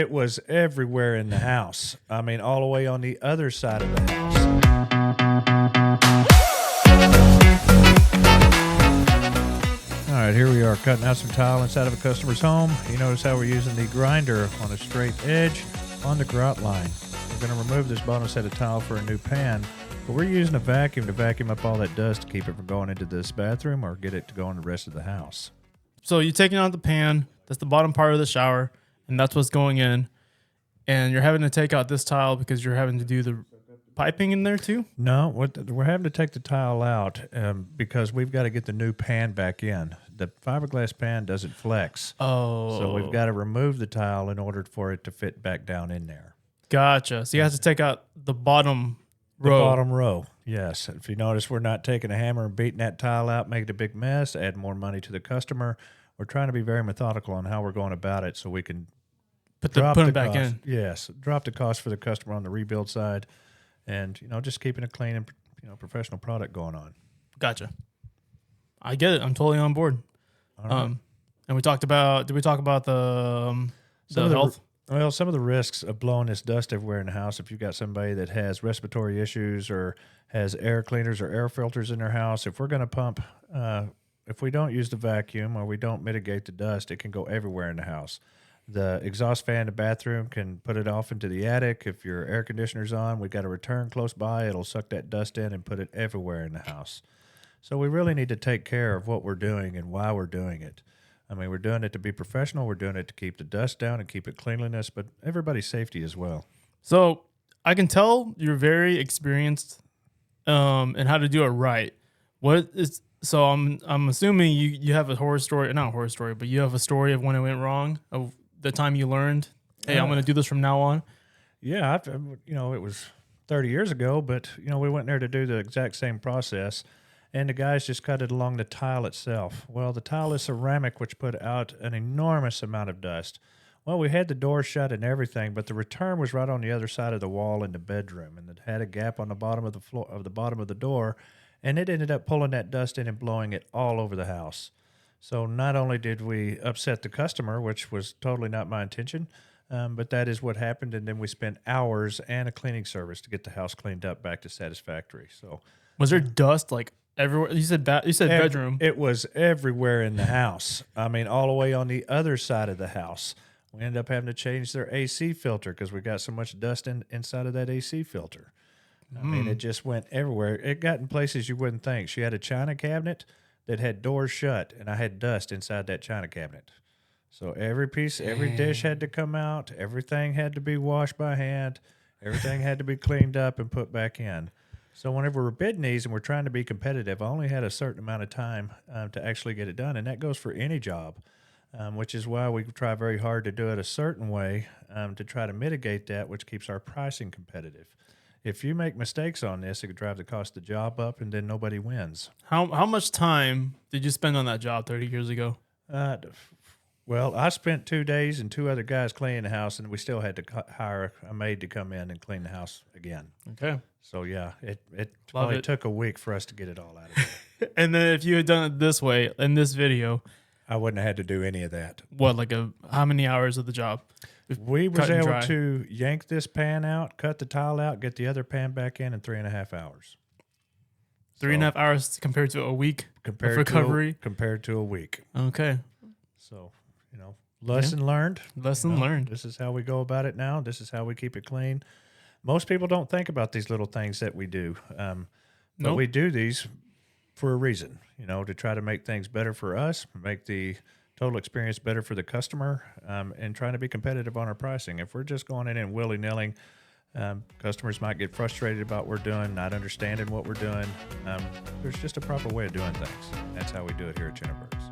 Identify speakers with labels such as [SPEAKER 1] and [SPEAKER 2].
[SPEAKER 1] It was everywhere in the house. I mean, all the way on the other side of the house. All right, here we are cutting out some tile inside of a customer's home. You notice how we're using the grinder on a straight edge on the grout line. We're going to remove this bottom set of tile for a new pan, but we're using a vacuum to vacuum up all that dust to keep it from going into this bathroom or get it to go in the rest of the house.
[SPEAKER 2] So you're taking out the pan, that's the bottom part of the shower, and that's what's going in. And you're having to take out this tile because you're having to do the piping in there too?
[SPEAKER 1] No, we're having to take the tile out because we've got to get the new pan back in. The fiberglass pan doesn't flex.
[SPEAKER 2] Oh.
[SPEAKER 1] So we've got to remove the tile in order for it to fit back down in there.
[SPEAKER 2] Gotcha. So you have to take out the bottom row.
[SPEAKER 1] The bottom row, yes. If you notice, we're not taking a hammer and beating that tile out, making a big mess, add more money to the customer. We're trying to be very methodical on how we're going about it so we can
[SPEAKER 2] put them back
[SPEAKER 1] cost.
[SPEAKER 2] in.
[SPEAKER 1] Yes, drop the cost for the customer on the rebuild side, and just keeping a clean and professional product going on.
[SPEAKER 2] Gotcha. I get it. I'm totally on board.
[SPEAKER 1] All right.
[SPEAKER 2] And we talked about. Did we talk about the health?
[SPEAKER 1] Well, some of the risks of blowing this dust everywhere in the house, if you've got somebody that has respiratory issues or has air cleaners or air filters in their house, if we're going to pump, if we don't use the vacuum or we don't mitigate the dust, it can go everywhere in the house. The exhaust fan in the bathroom can put it off into the attic. If your air conditioner's on, we've got a return close by. It'll suck that dust in and put it everywhere in the house. So we really need to take care of what we're doing and why we're doing it. I mean, we're doing it to be professional. We're doing it to keep the dust down and keep it cleanliness, but everybody's safety as well.
[SPEAKER 2] So I can tell you're very experienced in how to do it right. So I'm assuming you have a horror story, not a horror story, but you have a story of when it went wrong, of the time you learned, hey, I'm going to do this from now on.
[SPEAKER 1] Yeah, it was 30 years ago, but we went there to do the exact same process. And the guys just cut it along the tile itself. Well, the tile is ceramic, which put out an enormous amount of dust. Well, we had the door shut and everything, but the return was right on the other side of the wall in the bedroom, and it had a gap on the bottom of the floor, of the bottom of the door, and it ended up pulling that dust in and blowing it all over the house. So not only did we upset the customer, which was totally not my intention, but that is what happened, and then we spent hours and a cleaning service to get the house cleaned up back to satisfactory. So,
[SPEAKER 2] was there dust like everywhere? You said bedroom.
[SPEAKER 1] It was everywhere in the house. I mean, all the way on the other side of the house. We ended up having to change their AC filter because we got so much dust inside of that AC filter. I mean, it just went everywhere. It got in places you wouldn't think. She had a china cabinet that had doors shut, and I had dust inside that china cabinet. So every dish had to come out. Everything had to be washed by hand. Everything had to be cleaned up and put back in. So whenever we're bidding these and we're trying to be competitive, I only had a certain amount of time to actually get it done, and that goes for any job, which is why we try very hard to do it a certain way to try to mitigate that, which keeps our pricing competitive. If you make mistakes on this, it could drive the cost of the job up, and then nobody wins.
[SPEAKER 2] How much time did you spend on that job 30 years ago?
[SPEAKER 1] Well, I spent 2 days and 2 other guys cleaning the house, and we still had to hire a maid to come in and clean the house again.
[SPEAKER 2] Okay.
[SPEAKER 1] So, yeah, it probably took a week for us to get it all out of there.
[SPEAKER 2] And then if you had done it this way, in this video,
[SPEAKER 1] I wouldn't have had to do any of that.
[SPEAKER 2] What, how many hours of the job?
[SPEAKER 1] We was able to yank this pan out, cut the tile out, get the other pan back in 3.5 hours.
[SPEAKER 2] 3.5 hours compared to a week of recovery?
[SPEAKER 1] Compared to a week.
[SPEAKER 2] Okay.
[SPEAKER 1] So, lesson learned.
[SPEAKER 2] Lesson learned.
[SPEAKER 1] This is how we go about it now. This is how we keep it clean. Most people don't think about these little things that we do. But we do these for a reason, to try to make things better for us, make the total experience better for the customer, and trying to be competitive on our pricing. If we're just going in and willy-nilly, customers might get frustrated about what we're doing, not understanding what we're doing. There's just a proper way of doing things. That's how we do it here at Jennifer's.